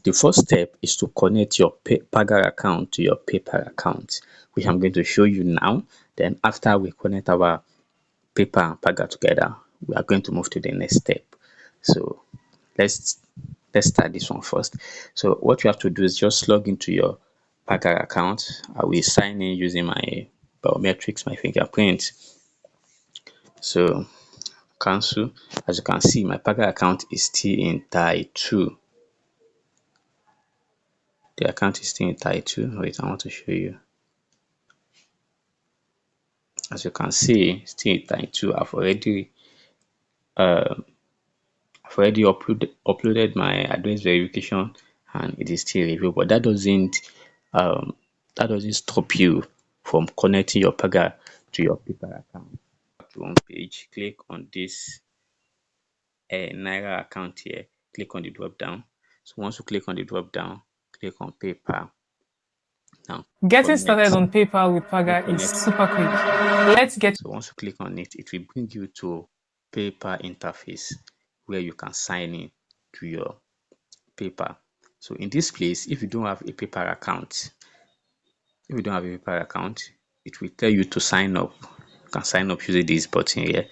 The first step is to connect your Paga account to your PayPal account, which I'm going to show you now. Then after we connect our PayPal and Paga together, we are going to move to the next step. So let's let's start this one first. So what you have to do is just log into your Paga account. I will sign in using my biometrics, my fingerprint. So cancel. As you can see, my Paga account is still in Thai 2. The account is still in Thai 2. Wait, I want to show you. As you can see, still in Thai 2. Uh, I've already uploaded my address verification and it is still review, but um that doesn't stop you from connecting your Paga to your PayPal account. To one page, click on this Naira account here, click on the drop down. So once you click on the drop down, click on PayPal. Now Getting connect. started on PayPal with Click Paga is connect. super quick. Let's get So once you click on it, it will bring you to PayPal interface where you can sign in to your PayPal. So in this place, if you don't have a PayPal account, it will tell you to sign up. You can sign up using this button here.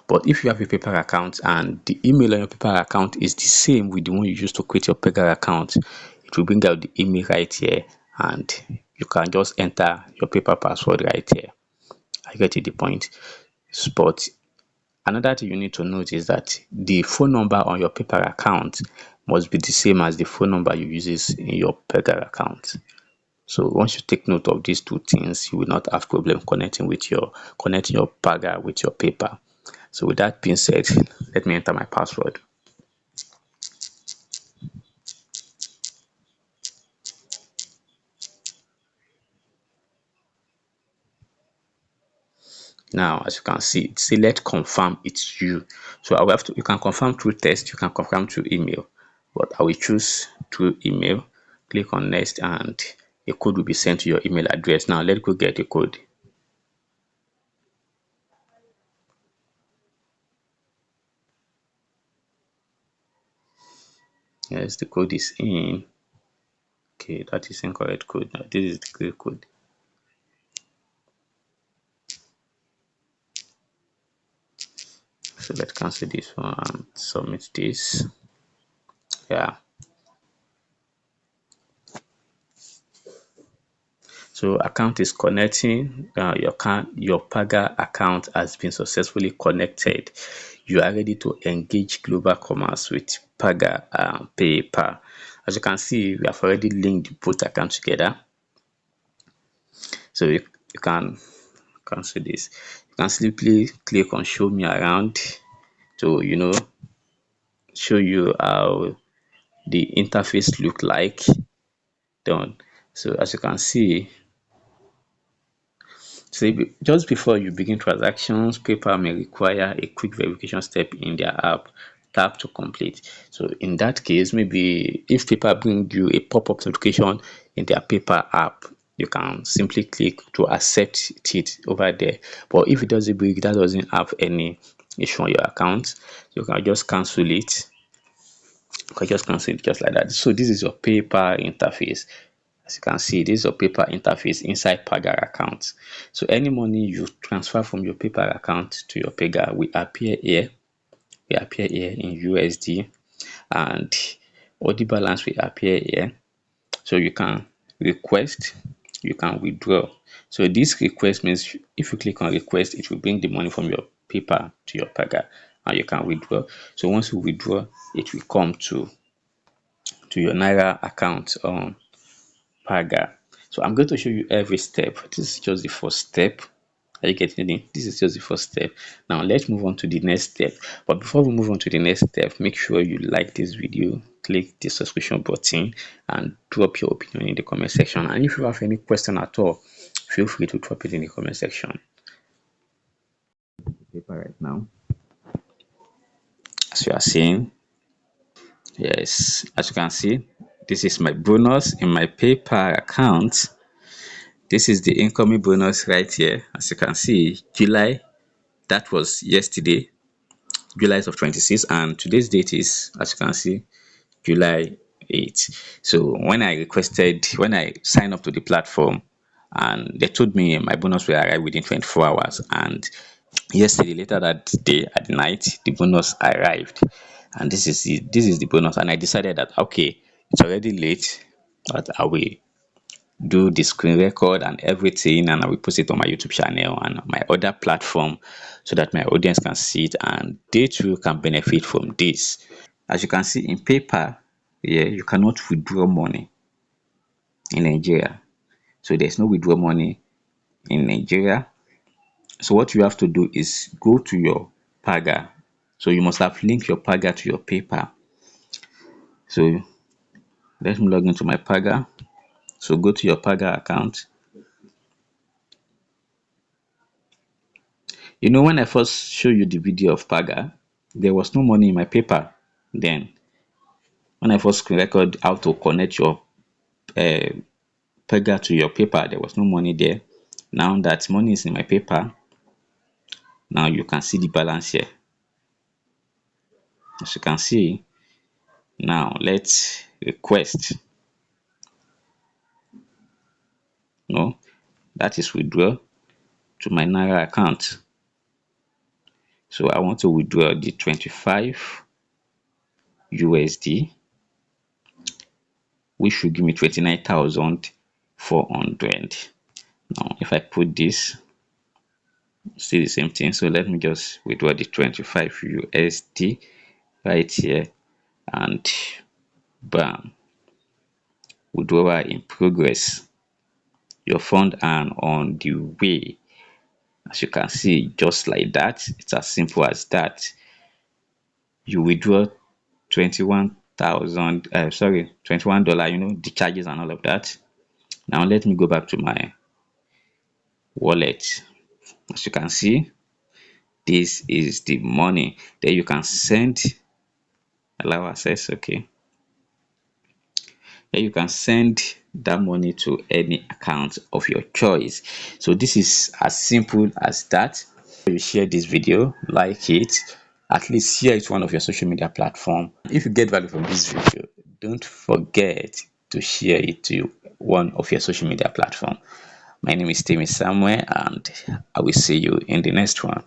But if you have a PayPal account and the email on your PayPal account is the same with the one you used to create your PayPal account, it will bring out the email right here and you can just enter your PayPal password right here. I get to the point. But another thing you need to note is that the phone number on your PayPal account must be the same as the phone number you use in your PayPal account. So once you take note of these two things, you will not have problem connecting your Paga with your PayPal. So with that being said, let me enter my password. Now, as you can see, select confirm it's you. So I will have to, you can confirm through text, you can confirm through email, but I will choose through email. Click on next and a code will be sent to your email address. Now let's go get a code. Yes, the code is in. Okay, that is incorrect code. Now this is the correct code. So let's cancel this one and submit this. Yeah. So account is connecting. Your Paga account has been successfully connected. You are ready to engage global commerce with Paga and PayPal. As you can see, we have already linked both accounts together. So you can cancel this. You can simply click on show me around to show you how the interface look like. Done. So as you can see, so just before you begin transactions, PayPal may require a quick verification step in their app. Tap to complete. So in that case, maybe if PayPal bring you a pop-up notification in their PayPal app, you can simply click to accept it over there. But if it doesn't bring, that doesn't have any issue on your account, you can just cancel it. You can just cancel it just like that. So this is your PayPal interface. As you can see, this is your PayPal interface inside Paga account. So any money you transfer from your PayPal account to your Paga will appear here. Will appear here in USD, and all the balance will appear here. So you can request, you can withdraw. So this request means if you click on request, it will bring the money from your PayPal to your Paga, and you can withdraw. So once you withdraw, it will come to your Naira account on Paga. So I'm going to show you every step. This is just the first step. Are you getting it? This is just the first step. Now let's move on to the next step. But before we move on to the next step, make sure you like this video, click the subscription button, and drop your opinion in the comment section. And if you have any question at all, feel free to drop it in the comment section. Paper right now, as you are seeing, yes, as you can see, this is my bonus in my PayPal account. This is the incoming bonus right here. As you can see, July, that was yesterday, July of 26, and today's date is, as you can see, July it. So when I signed up to the platform, and they told me my bonus will arrive within 24 hours, and yesterday, later that day at night, the bonus arrived, and this is the bonus. And I decided that okay, it's already late, but I will do the screen record and everything, and I will post it on my YouTube channel and my other platform so that my audience can see it and they too can benefit from this. As you can see in paper here, you cannot withdraw money in Nigeria. So there's no withdraw money in Nigeria. So what you have to do is go to your Paga. So you must have linked your Paga to your paper. So let me log into my Paga. So go to your Paga account. You know, when I first show you the video of Paga, there was no money in my paper then. When I first screen record how to connect your uh, Paga to your paper, there was no money there. Now that money is in my paper, now you can see the balance here. As you can see, now let's request. No, that is withdraw to my Naira account. So I want to withdraw the 25 USD, which should give me 29,400. Now, if I put this, see the same thing. So let me just withdraw the 25 USD right here, and bam, withdrawal in progress. Your fund are on the way. As you can see, just like that, it's as simple as that. You withdraw 21,000, sorry, $21, the charges and all of that. Now let me go back to my wallet. As you can see, this is the money. Then you can send, allow access, okay. Then you can send that money to any account of your choice. So this is as simple as that. You share this video, like it, at least share it to one of your social media platform. If you get value from this video, don't forget to share it to one of your social media platform. My name is Timmy Samuel, and I will see you in the next one.